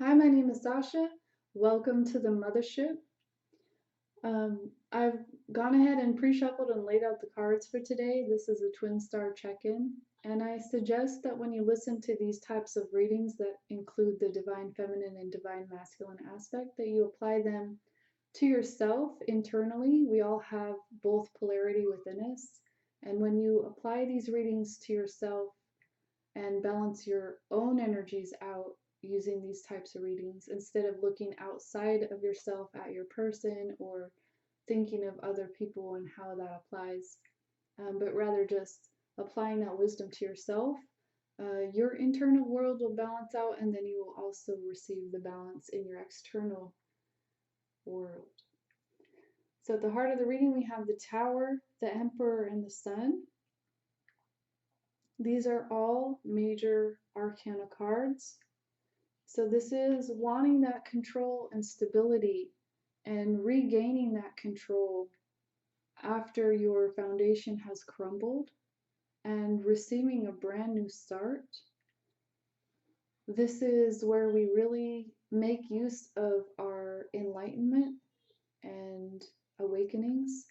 Hi, my name is Sazsha. Welcome to the Muthaship. I've gone ahead and pre-shuffled and laid out the cards for today. This is a Twinstar check-in, and I suggest that when you listen to these types of readings that include the divine feminine and divine masculine aspect, that you apply them to yourself internally. We all have both polarity within us, and when you apply these readings to yourself and balance your own energies out using these types of readings instead of looking outside of yourself at your person or thinking of other people and how that applies, but rather just applying that wisdom to yourself. Your internal world will balance out, and then you will also receive the balance in your external world. So at the heart of the reading, we have the Tower, the Emperor, and the Sun. These are all major arcana cards. So this is wanting that control and stability and regaining that control after your foundation has crumbled and receiving a brand new start. This is where we really make use of our enlightenment and awakenings.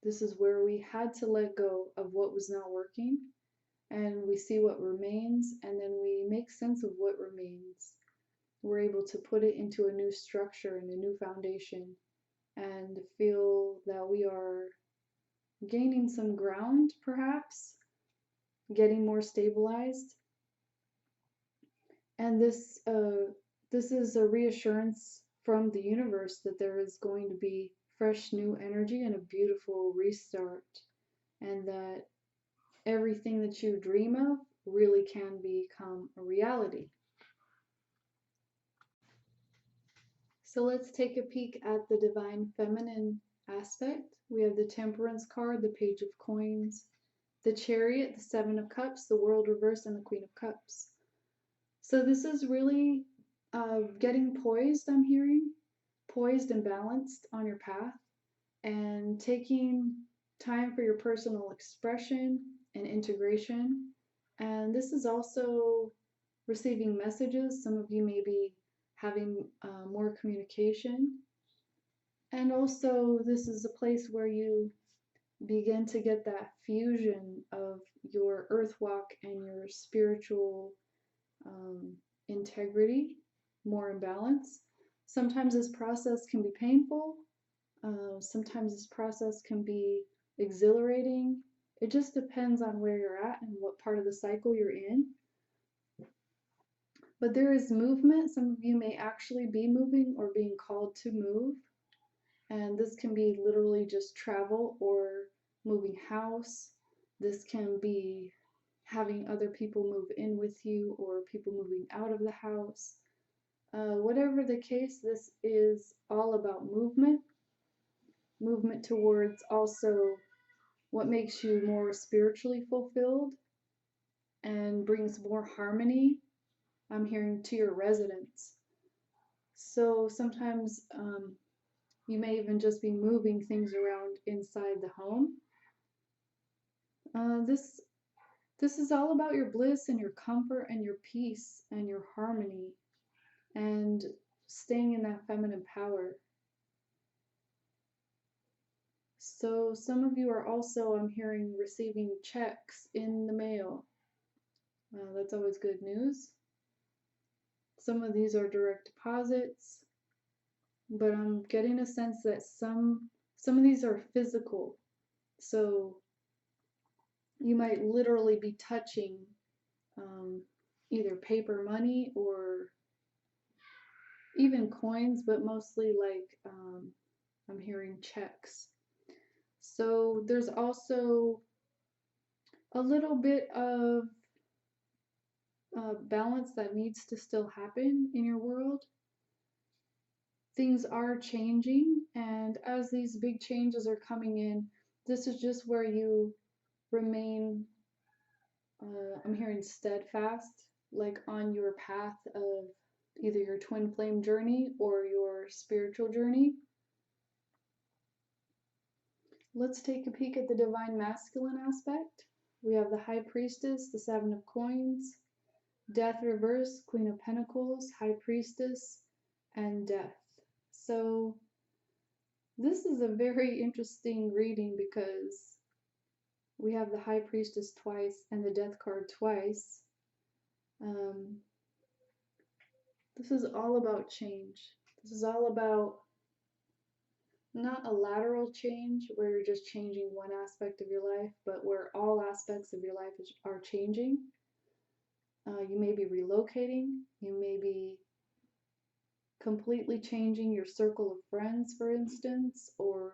This is where we had to let go of what was not working, and we see what remains, and then we make sense of what remains. We're able to put it into a new structure and a new foundation and feel that we are gaining some ground, perhaps, getting more stabilized. And this is a reassurance from the universe that there is going to be fresh new energy and a beautiful restart, and that everything that you dream of really can become a reality. So let's take a peek at the divine feminine aspect. We have the Temperance card, the Page of Coins, the Chariot, the Seven of Cups, the World Reverse, and the Queen of Cups. So this is really getting poised, I'm hearing, poised and balanced on your path, and taking time for your personal expression and integration. And this is also receiving messages. Some of you may be having more communication. And also, this is a place where you begin to get that fusion of your earth walk and your spiritual integrity more in balance. Sometimes this process can be painful. Sometimes this process can be exhilarating. It just depends on where you're at and what part of the cycle you're in. But there is movement. Some of you may actually be moving or being called to move. And this can be literally just travel or moving house. This can be having other people move in with you or people moving out of the house. Whatever the case, this is all about movement. Movement towards also what makes you more spiritually fulfilled and brings more harmony, I'm hearing, to your residence. So sometimes you may even just be moving things around inside the home. This is all about your bliss and your comfort and your peace and your harmony and staying in that feminine power. So some of you are also, I'm hearing, receiving checks in the mail. That's always good news. Some of these are direct deposits, but I'm getting a sense that some of these are physical. So you might literally be touching either paper money or even coins, but mostly like I'm hearing checks. So there's also a little bit of balance that needs to still happen in your world. Things are changing, and as these big changes are coming in, this is just where you remain, I'm hearing, steadfast, like on your path of either your twin flame journey or your spiritual journey. Let's take a peek at the divine masculine aspect. We have the High Priestess, the Seven of Coins, Death reverse, Queen of Pentacles, High Priestess, and Death. So this is a very interesting reading because we have the High Priestess twice and the Death card twice. This is all about change. This is all about not a lateral change where you're just changing one aspect of your life, but where all aspects of your life are changing. You may be relocating, you may be completely changing your circle of friends, for instance, or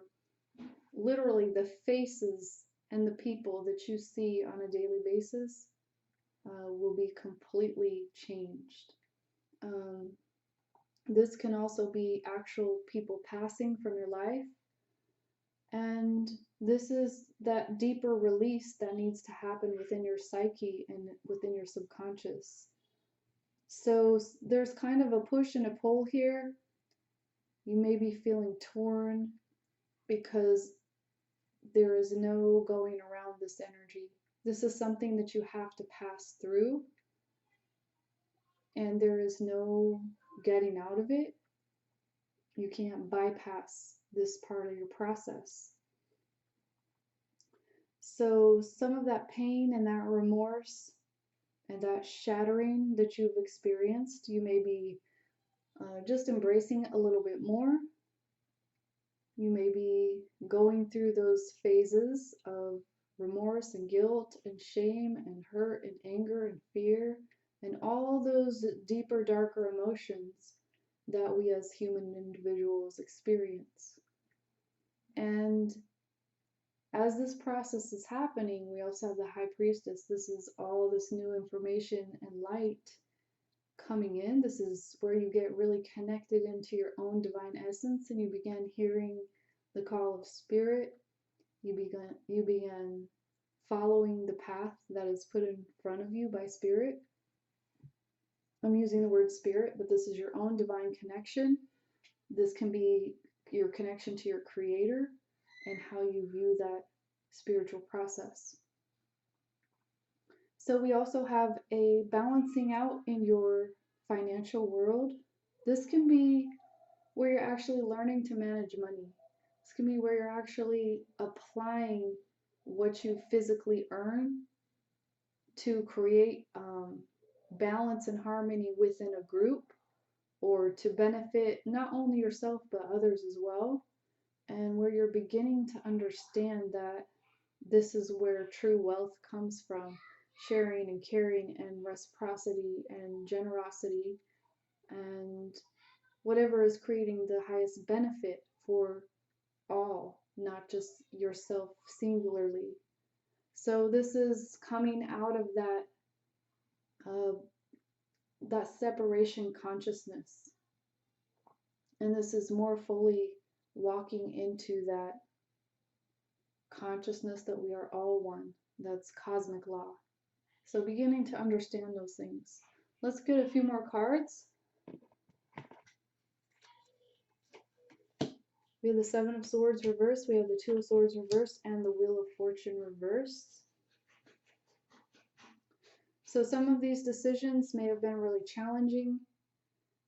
literally the faces and the people that you see on a daily basis will be completely changed. This can also be actual people passing from your life. And this is that deeper release that needs to happen within your psyche and within your subconscious. So there's kind of a push and a pull here. You may be feeling torn because there is no going around this energy. This is something that you have to pass through, and there is no getting out of it. You can't bypass this part of your process. So some of that pain and that remorse and that shattering that you've experienced, you may be just embracing a little bit more. You may be going through those phases of remorse and guilt and shame and hurt and anger and fear and all those deeper, darker emotions that we as human individuals experience. And as this process is happening, we also have the High Priestess. This is all this new information and light coming in. This is where you get really connected into your own divine essence and you begin hearing the call of spirit. You begin following the path that is put in front of you by spirit. I'm using the word spirit, but this is your own divine connection. This can be your connection to your creator and how you view that spiritual process. So we also have a balancing out in your financial world. This can be where you're actually learning to manage money. This can be where you're actually applying what you physically earn to create balance and harmony within a group, or to benefit not only yourself but others as well, and where you're beginning to understand that this is where true wealth comes from: sharing and caring and reciprocity and generosity and whatever is creating the highest benefit for all, not just yourself singularly. So this is coming out of that separation consciousness, and this is more fully walking into that consciousness that we are all one. That's cosmic law. So beginning to understand those things. Let's get a few more cards. We have the Seven of Swords reversed, we have the Two of Swords reversed, and the Wheel of Fortune reversed. So some of these decisions may have been really challenging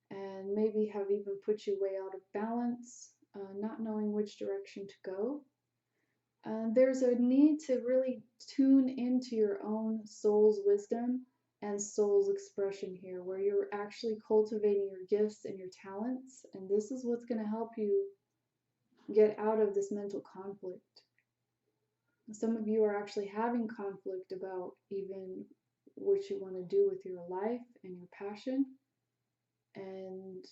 and maybe have even put you way out of balance, not knowing which direction to go. There's a need to really tune into your own soul's wisdom and soul's expression here, where you're actually cultivating your gifts and your talents, and this is what's going to help you get out of this mental conflict. Some of you are actually having conflict about even what you want to do with your life and your passion. And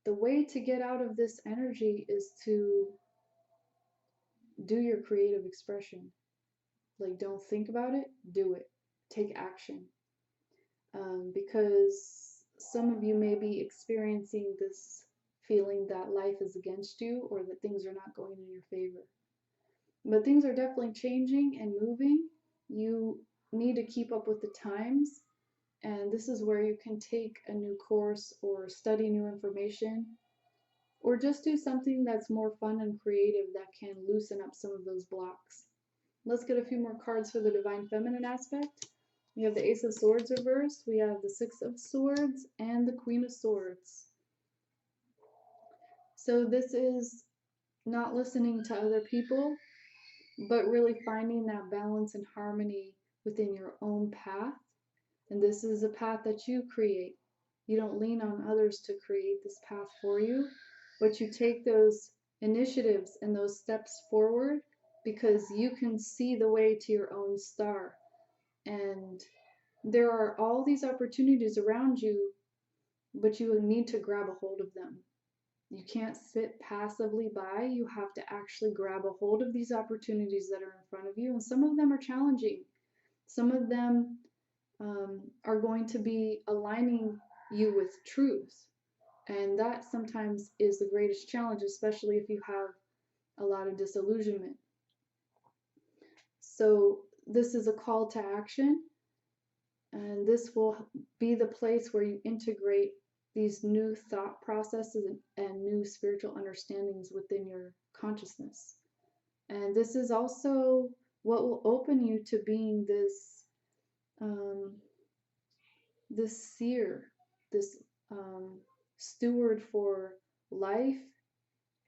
the way to get out of this energy is to do your creative expression. Like, don't think about it, do it. Take action. Because some of you may be experiencing this feeling that life is against you or that things are not going in your favor. But things are definitely changing and moving. You need to keep up with the times, and this is where you can take a new course or study new information, or just do something that's more fun and creative that can loosen up some of those blocks. Let's get a few more cards for the Divine Feminine aspect. We have the Ace of Swords reversed, we have the Six of Swords, and the Queen of Swords. So this is not listening to other people, but really finding that balance and harmony within your own path. And this is a path that you create. You don't lean on others to create this path for you, but you take those initiatives and those steps forward because you can see the way to your own star. And there are all these opportunities around you, but you need to grab a hold of them. You can't sit passively by. You have to actually grab a hold of these opportunities that are in front of you. And some of them are challenging. Some of them are going to be aligning you with truth. And that sometimes is the greatest challenge, especially if you have a lot of disillusionment. So this is a call to action. And this will be the place where you integrate these new thought processes and new spiritual understandings within your consciousness. And this is also what will open you to being this seer, this steward for life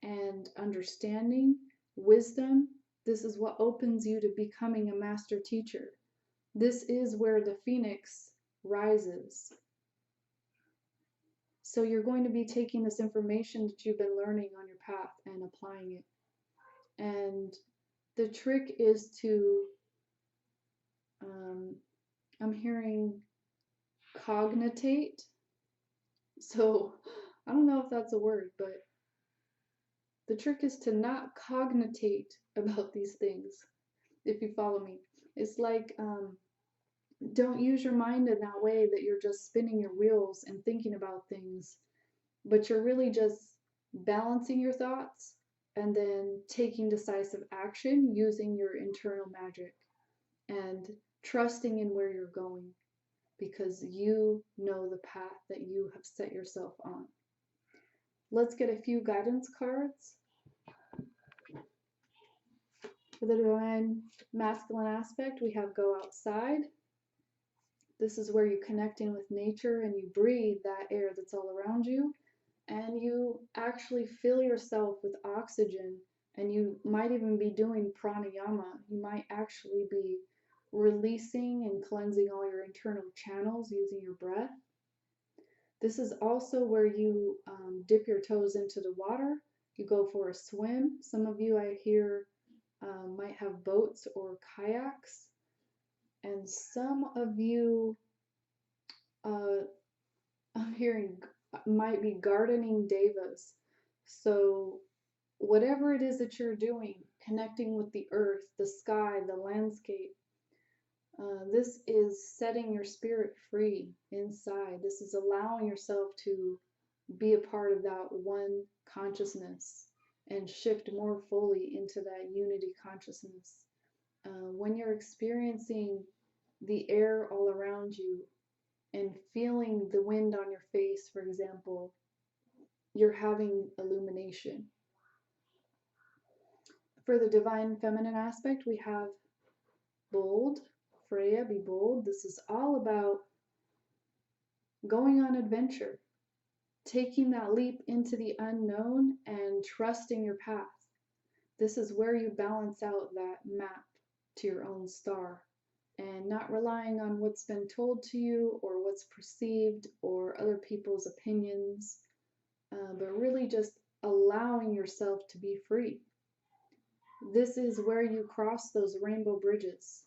and understanding, wisdom. This is what opens you to becoming a master teacher. This is where the phoenix rises. So you're going to be taking this information that you've been learning on your path and applying it. And the trick is to, I'm hearing cognitate. So I don't know if that's a word, but the trick is to not cognitate about these things, if you follow me. It's like, don't use your mind in that way that you're just spinning your wheels and thinking about things, but you're really just balancing your thoughts and then taking decisive action using your internal magic and trusting in where you're going because you know the path that you have set yourself on. Let's get a few guidance cards. For the divine masculine aspect, we have go outside. This is where you connect in with nature and you breathe that air that's all around you. And you actually fill yourself with oxygen, and you might even be doing pranayama. You might actually be releasing and cleansing all your internal channels using your breath. This is also where you dip your toes into the water. You go for a swim. Some of you I hear might have boats or kayaks, and some of you I'm hearing might be gardening devas. So whatever it is that you're doing, connecting with the earth, the sky, the landscape, this is setting your spirit free inside. This is allowing yourself to be a part of that one consciousness and shift more fully into that unity consciousness. When you're experiencing the air all around you and feeling the wind on your face, for example, you're having illumination. For the divine feminine aspect, we have bold. Freya, be bold. This is all about going on adventure, taking that leap into the unknown and trusting your path. This is where you balance out that map to your own star and not relying on what's been told to you or what's perceived or other people's opinions, but really just allowing yourself to be free. This is where you cross those rainbow bridges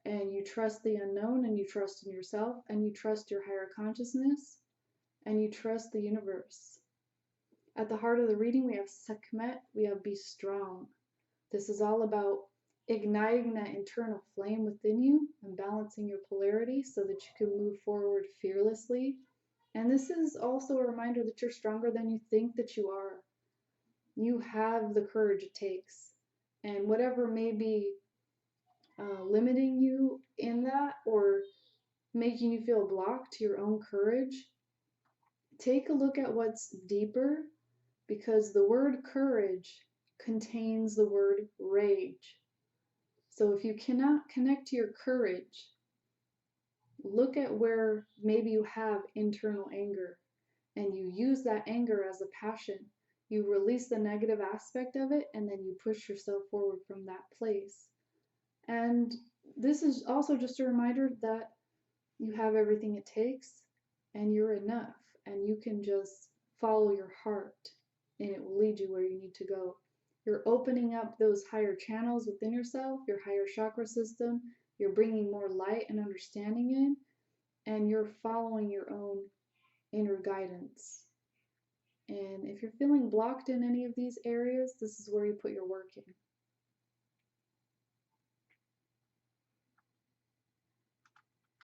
and you trust the unknown and you trust in yourself and you trust your higher consciousness and you trust the universe. At the heart of the reading, we have Sekhmet, we have be strong. This is all about igniting that internal flame within you and balancing your polarity so that you can move forward fearlessly. And this is also a reminder that you're stronger than you think that you are. You have the courage it takes. And whatever may be limiting you in that or making you feel blocked to your own courage, take a look at what's deeper, because the word courage contains the word rage. So if you cannot connect to your courage, look at where maybe you have internal anger and you use that anger as a passion. You release the negative aspect of it and then you push yourself forward from that place. And this is also just a reminder that you have everything it takes and you're enough, and you can just follow your heart and it will lead you where you need to go. You're opening up those higher channels within yourself, your higher chakra system. You're bringing more light and understanding in, and you're following your own inner guidance. And if you're feeling blocked in any of these areas, this is where you put your work in.